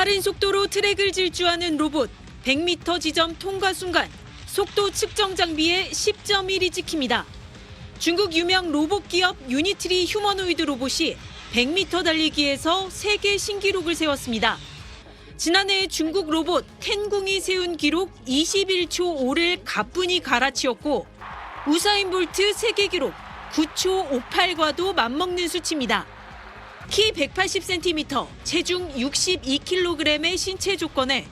빠른 속도로 트랙을 질주하는 로봇, 100m 지점 통과 순간 속도 측정 장비에 10.1이 찍힙니다. 중국 유명 로봇 기업 유니트리 휴머노이드 로봇이 100m 달리기에서 세계 신기록을 세웠습니다. 지난해 중국 로봇 텐궁이 세운 기록 21초 5를 가뿐히 갈아치웠고 우사인 볼트 세계 기록 9초 58과도 맞먹는 수치입니다. 키 180cm, 체중 62kg의 신체 조건에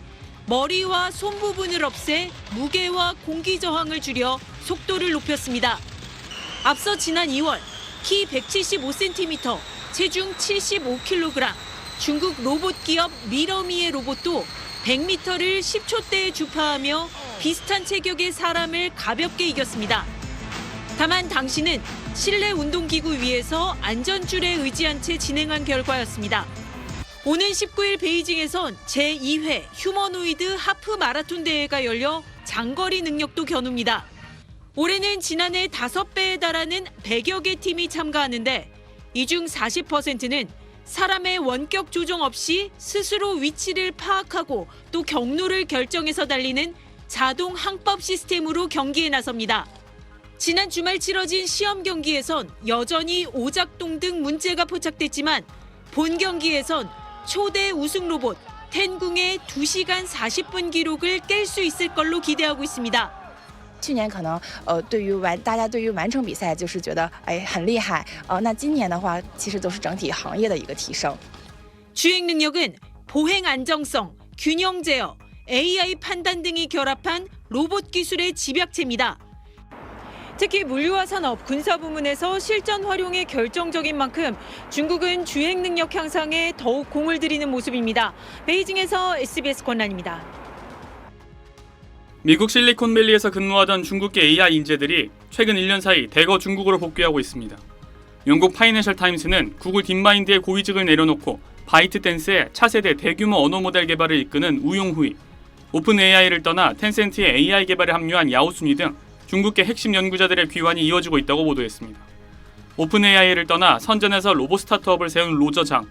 머리와 손 부분을 없애 무게와 공기 저항을 줄여 속도를 높였습니다. 앞서 지난 2월 키 175cm, 체중 75kg, 중국 로봇 기업 미러미의 로봇도 100m를 10초대에 주파하며 비슷한 체격의 사람을 가볍게 이겼습니다. 다만 당시는 실내 운동기구 위에서 안전줄에 의지한 채 진행한 결과였습니다. 오는 19일 베이징에선 제2회 휴머노이드 하프 마라톤 대회가 열려 장거리 능력도 겨눕니다. 올해는 지난해 5배에 달하는 100여 개 팀이 참가하는데 이 중 40%는 사람의 원격 조정 없이 스스로 위치를 파악하고 또 경로를 결정해서 달리는 자동 항법 시스템으로 경기에 나섭니다. 지난 주말 치러진 시험 경기에선 여전히 오작동 등 문제가 포착됐지만 본 경기에선 초대 우승 로봇 텐궁의 2시간 40분 기록을 깰 수 있을 걸로 기대하고 있습니다. 去年可能大家对于完成比赛就是觉得很厉害那今年的话其实都是整体行业的一个提升 주행 능력은 보행 안정성, 균형 제어, AI 판단 등이 결합한 로봇 기술의 집약체입니다. 특히 물류와 산업, 군사 부문에서 실전 활용에 결정적인 만큼 중국은 주행 능력 향상에 더욱 공을 들이는 모습입니다. 베이징에서 SBS 권란입니다. 미국 실리콘밸리에서 근무하던 중국계 AI 인재들이 최근 1년 사이 대거 중국으로 복귀하고 있습니다. 영국 파이낸셜 타임스는 구글 딥마인드의 고위직을 내려놓고 바이트댄스의 차세대 대규모 언어 모델 개발을 이끄는 우용후이, 오픈 AI를 떠나 텐센트의 AI 개발에 합류한 야오순이 등 중국계 핵심 연구자들의 귀환이 이어지고 있다고 보도했습니다. 오픈 AI를 떠나 선전에서 로봇 스타트업을 세운 로저장,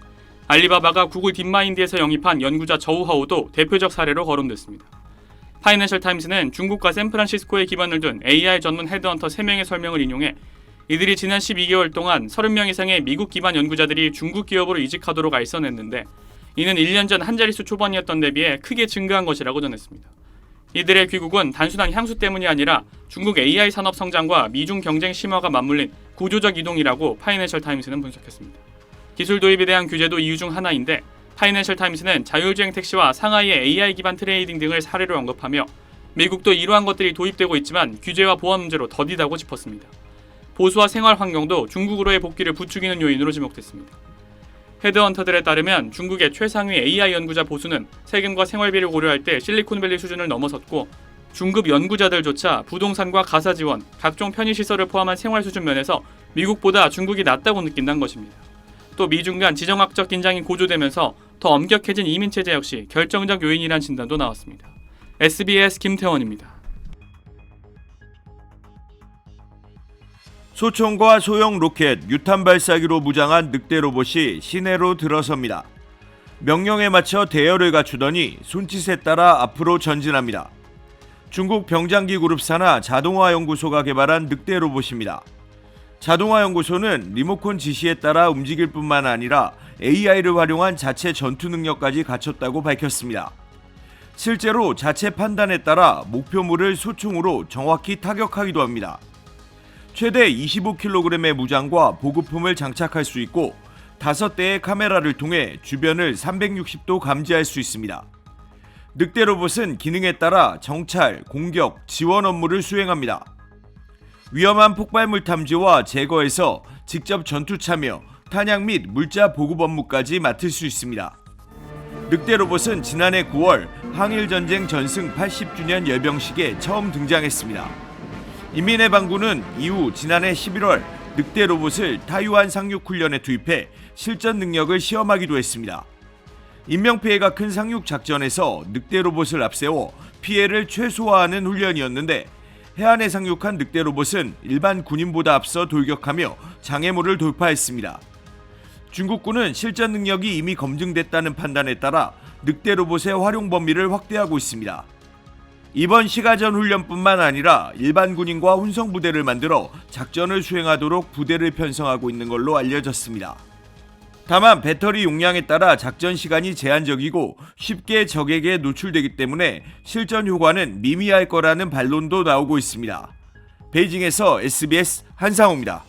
알리바바가 구글 딥마인드에서 영입한 연구자 저우하오도 대표적 사례로 거론됐습니다. 파이낸셜 타임스는 중국과 샌프란시스코에 기반을 둔 AI 전문 헤드헌터 3명의 설명을 인용해 이들이 지난 12개월 동안 30명 이상의 미국 기반 연구자들이 중국 기업으로 이직하도록 알선했는데 이는 1년 전 한 자릿수 초반이었던 데 비해 크게 증가한 것이라고 전했습니다. 이들의 귀국은 단순한 향수 때문이 아니라 중국 AI 산업 성장과 미중 경쟁 심화가 맞물린 구조적 이동이라고 파이낸셜 타임스는 분석했습니다. 기술 도입에 대한 규제도 이유 중 하나인데 파이낸셜 타임스는 자율주행 택시와 상하이의 AI 기반 트레이딩 등을 사례로 언급하며 미국도 이러한 것들이 도입되고 있지만 규제와 보안 문제로 더디다고 짚었습니다. 보수와 생활 환경도 중국으로의 복귀를 부추기는 요인으로 지목됐습니다. 헤드헌터들에 따르면 중국의 최상위 AI 연구자 보수는 세금과 생활비를 고려할 때 실리콘밸리 수준을 넘어섰고 중급 연구자들조차 부동산과 가사 지원, 각종 편의시설을 포함한 생활 수준 면에서 미국보다 중국이 낫다고 느낀다는 것입니다. 또 미중 간 지정학적 긴장이 고조되면서 더 엄격해진 이민체제 역시 결정적 요인이란 진단도 나왔습니다. SBS 김태원입니다. 소총과 소형 로켓, 유탄 발사기로 무장한 늑대 로봇이 시내로 들어섭니다. 명령에 맞춰 대열을 갖추더니 손짓에 따라 앞으로 전진합니다. 중국 병장기 그룹 산하 자동화 연구소가 개발한 늑대 로봇입니다. 자동화 연구소는 리모컨 지시에 따라 움직일 뿐만 아니라 AI를 활용한 자체 전투 능력까지 갖췄다고 밝혔습니다. 실제로 자체 판단에 따라 목표물을 소총으로 정확히 타격하기도 합니다. 최대 25kg의 무장과 보급품을 장착할 수 있고 5대의 카메라를 통해 주변을 360도 감지할 수 있습니다. 늑대 로봇은 기능에 따라 정찰, 공격, 지원 업무를 수행합니다. 위험한 폭발물 탐지와 제거에서 직접 전투 참여, 탄약 및 물자 보급 업무까지 맡을 수 있습니다. 늑대 로봇은 지난해 9월 항일전쟁 전승 80주년 열병식에 처음 등장했습니다. 인민의 방구는 이후 지난해 11월 늑대 로봇을 타이완 상륙훈련에 투입해 실전 능력을 시험하기도 했습니다. 인명피해가 큰 상륙작전에서 늑대 로봇을 앞세워 피해를 최소화하는 훈련이었는데 해안에 상륙한 늑대 로봇은 일반 군인보다 앞서 돌격하며 장애물을 돌파했습니다. 중국군은 실전 능력이 이미 검증됐다는 판단에 따라 늑대 로봇의 활용 범위를 확대하고 있습니다. 이번 시가전 훈련뿐만 아니라 일반 군인과 혼성 부대를 만들어 작전을 수행하도록 부대를 편성하고 있는 걸로 알려졌습니다. 다만 배터리 용량에 따라 작전 시간이 제한적이고 쉽게 적에게 노출되기 때문에 실전 효과는 미미할 거라는 반론도 나오고 있습니다. 베이징에서 SBS 한상호입니다.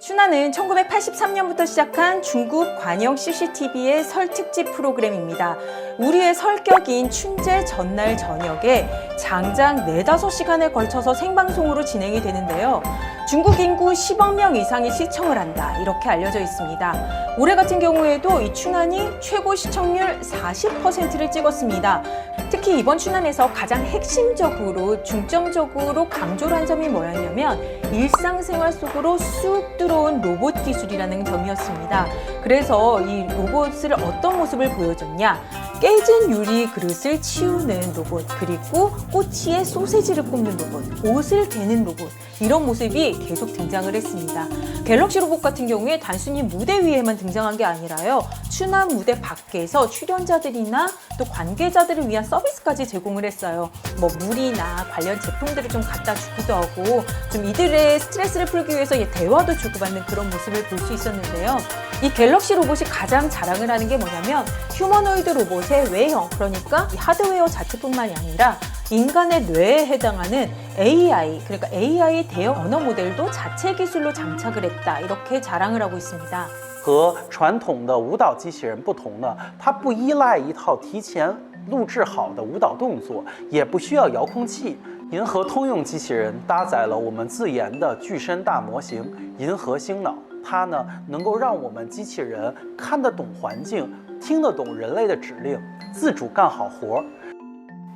춘하는 1983년부터 시작한 중국 관영 CCTV의 설 특집 프로그램입니다. 우리의 설격인 춘제 전날 저녁에 장장 4-5시간에 걸쳐서 생방송으로 진행이 되는데요. 중국 인구 10억 명 이상이 시청을 한다, 이렇게 알려져 있습니다. 올해 같은 경우에도 이 춘한이 최고 시청률 40%를 찍었습니다. 특히 이번 춘한에서 가장 핵심적으로 중점적으로 강조를 한 점이 뭐였냐면 일상생활 속으로 쑥 들어온 로봇 기술이라는 점이었습니다. 그래서 이 로봇을 어떤 모습을 보여줬냐? 깨진 유리 그릇을 치우는 로봇, 그리고 꼬치에 소세지를 굽는 로봇, 옷을 개는 로봇, 이런 모습이 계속 등장을 했습니다. 갤럭시 로봇 같은 경우에 단순히 무대 위에만 등장한 게 아니라요, 춘한 무대 밖에서 출연자들이나 또 관계자들을 위한 서비스까지 제공을 했어요. 뭐 물이나 관련 제품들을 좀 갖다 주기도 하고, 좀 이들의 스트레스를 풀기 위해서 대화도 주고받는 그런 모습을 볼 수 있었는데요. 이 갤럭시 로봇이 가장 자랑을 하는 게 뭐냐면 휴머노이드 로봇의 외형, 그러니까 이 하드웨어 자체뿐만이 아니라 인간의 뇌에 해당하는 AI, 그러니까 AI 대형 언어 모델도 자체 기술로 장착을 했다, 이렇게 자랑을 하고 있습니다. 和传统的舞蹈机器人不同呢，它不依赖一套提前录制好的舞蹈动作，也不需要遥控器。银河通用机器人搭载了我们自研的具身大模型银河星脑，它呢能够让我们机器人看得懂环境，听得懂人类的指令，自主干好活。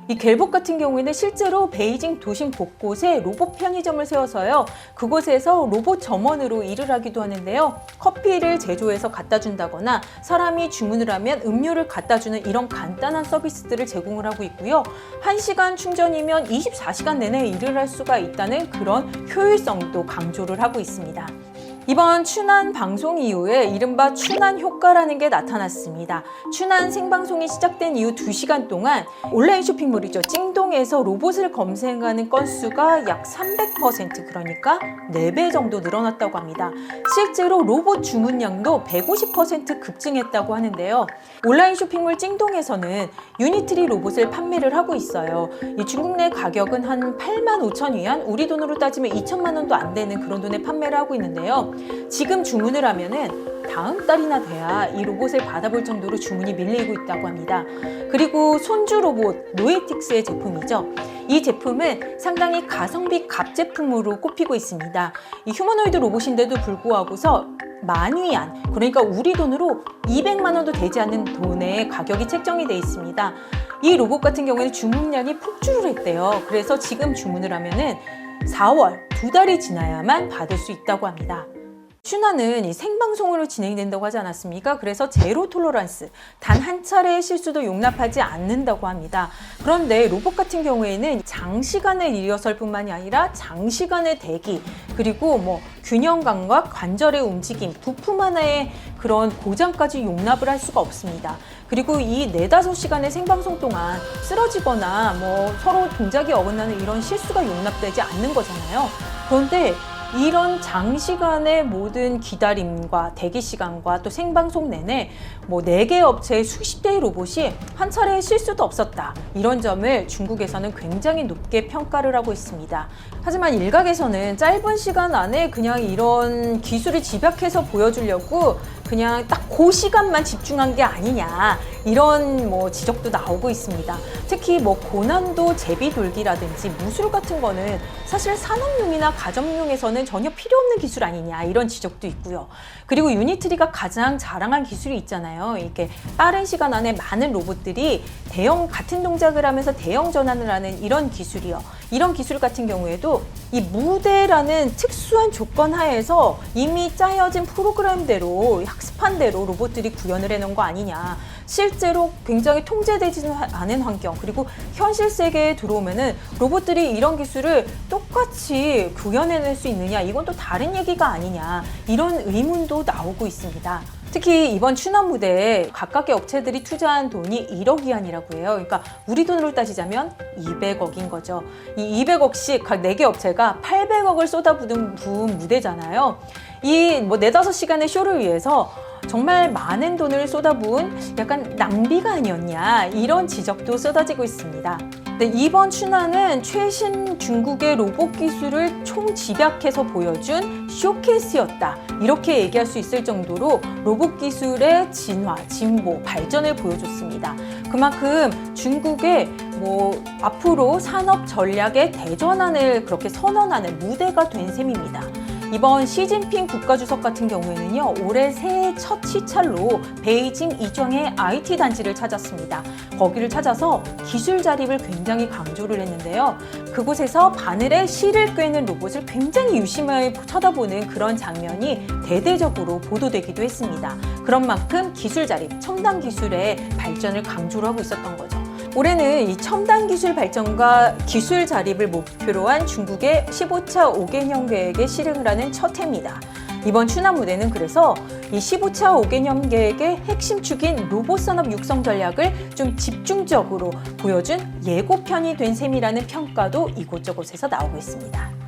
이 갤봇 같은 경우에는 실제로 베이징 도심 곳곳에 로봇 편의점을 세워서요, 그곳에서 로봇 점원으로 일을 하기도 하는데요. 커피를 제조해서 갖다 준다거나 사람이 주문을 하면 음료를 갖다 주는 이런 간단한 서비스들을 제공을 하고 있고요. 1시간 충전이면 24시간 내내 일을 할 수가 있다는 그런 효율성도 강조를 하고 있습니다. 이번 춘한 방송 이후에 이른바 춘한 효과라는 게 나타났습니다. 춘한 생방송이 시작된 이후 2시간 동안 온라인 쇼핑몰이죠, 찡동에서 로봇을 검색하는 건수가 약 300%, 그러니까 4배 정도 늘어났다고 합니다. 실제로 로봇 주문량도 150% 급증했다고 하는데요. 온라인 쇼핑몰 찡동에서는 유니트리 로봇을 판매를 하고 있어요. 이 중국 내 가격은 한 85,000위안, 우리 돈으로 따지면 2천만 원도 안 되는 그런 돈에 판매를 하고 있는데요. 지금 주문을 하면은 다음 달이나 돼야 이 로봇을 받아볼 정도로 주문이 밀리고 있다고 합니다. 그리고 손주 로봇 노에틱스의 제품이죠. 이 제품은 상당히 가성비 갑 제품으로 꼽히고 있습니다. 이 휴머노이드 로봇인데도 불구하고서 10,000위안, 그러니까 우리 돈으로 200만 원도 되지 않는 돈의 가격이 책정이 되어 있습니다. 이 로봇 같은 경우에는 주문량이 폭주를 했대요. 그래서 지금 주문을 하면은 4월, 2달이 지나야만 받을 수 있다고 합니다. 춘하는 이 생방송으로 진행된다고 하지 않았습니까? 그래서 제로 톨러런스, 단 한 차례의 실수도 용납하지 않는다고 합니다. 그런데 로봇 같은 경우에는 장시간의 리허설 뿐만이 아니라 장시간의 대기, 그리고 뭐 균형 감각, 관절의 움직임, 부품 하나의 그런 고장까지 용납을 할 수가 없습니다. 그리고 이 4-5시간의 생방송 동안 쓰러지거나 뭐 서로 동작이 어긋나는 이런 실수가 용납되지 않는 거잖아요. 그런데 이런 장시간의 모든 기다림과 대기 시간과 또 생방송 내내 뭐 4개 업체의 수십 대의 로봇이 한 차례의 실수도 없었다, 이런 점을 중국에서는 굉장히 높게 평가를 하고 있습니다. 하지만 일각에서는 짧은 시간 안에 그냥 이런 기술을 집약해서 보여주려고 그냥 딱 그 시간만 집중한 게 아니냐, 이런 뭐 지적도 나오고 있습니다. 특히 뭐 고난도 제비돌기라든지 무술 같은 거는 사실 산업용이나 가정용에서는 전혀 필요 없는 기술 아니냐, 이런 지적도 있고요. 그리고 유니트리가 가장 자랑한 기술이 있잖아요. 이렇게 빠른 시간 안에 많은 로봇들이 같은 동작을 하면서 대형 전환을 하는 이런 기술이요. 이런 기술 같은 경우에도 이 무대라는 특수한 조건 하에서 이미 짜여진 프로그램대로, 학습한 대로 로봇들이 구현을 해놓은 거 아니냐. 실제로 굉장히 통제되지는 않은 환경, 그리고 현실 세계에 들어오면은 로봇들이 이런 기술을 똑같이 구현해낼 수 있느냐, 이건 또 다른 얘기가 아니냐, 이런 의문도 나오고 있습니다. 특히 이번 춘합 무대에 각각의 업체들이 투자한 돈이 1억 위안이라고 해요. 그러니까 우리 돈으로 따지자면 200억인 거죠. 이 200억씩 각 4개 업체가 800억을 쏟아부은 무대잖아요. 이 4-5시간의 쇼를 위해서 정말 많은 돈을 쏟아부은 약간 낭비가 아니었냐, 이런 지적도 쏟아지고 있습니다. 네, 이번 춘하는 최신 중국의 로봇 기술을 총집약해서 보여준 쇼케이스였다, 이렇게 얘기할 수 있을 정도로 로봇 기술의 진화, 진보, 발전을 보여줬습니다. 그만큼 중국의 앞으로 산업 전략의 대전환을 그렇게 선언하는 무대가 된 셈입니다. 이번 시진핑 국가주석 같은 경우에는요, 올해 새해 첫 시찰로 베이징 이정의 IT 단지를 찾았습니다. 거기를 찾아서 기술 자립을 굉장히 강조를 했는데요. 그곳에서 바늘에 실을 꿰는 로봇을 굉장히 유심하게 쳐다보는 그런 장면이 대대적으로 보도되기도 했습니다. 그런 만큼 기술 자립, 첨단 기술의 발전을 강조를 하고 있었던 거죠. 올해는 이 첨단 기술 발전과 기술 자립을 목표로 한 중국의 15차 5개년 계획에 실행을 하는 첫 해입니다. 이번 춘합 무대는 그래서 이 15차 5개년 계획의 핵심 축인 로봇 산업 육성 전략을 좀 집중적으로 보여준 예고편이 된 셈이라는 평가도 이곳저곳에서 나오고 있습니다.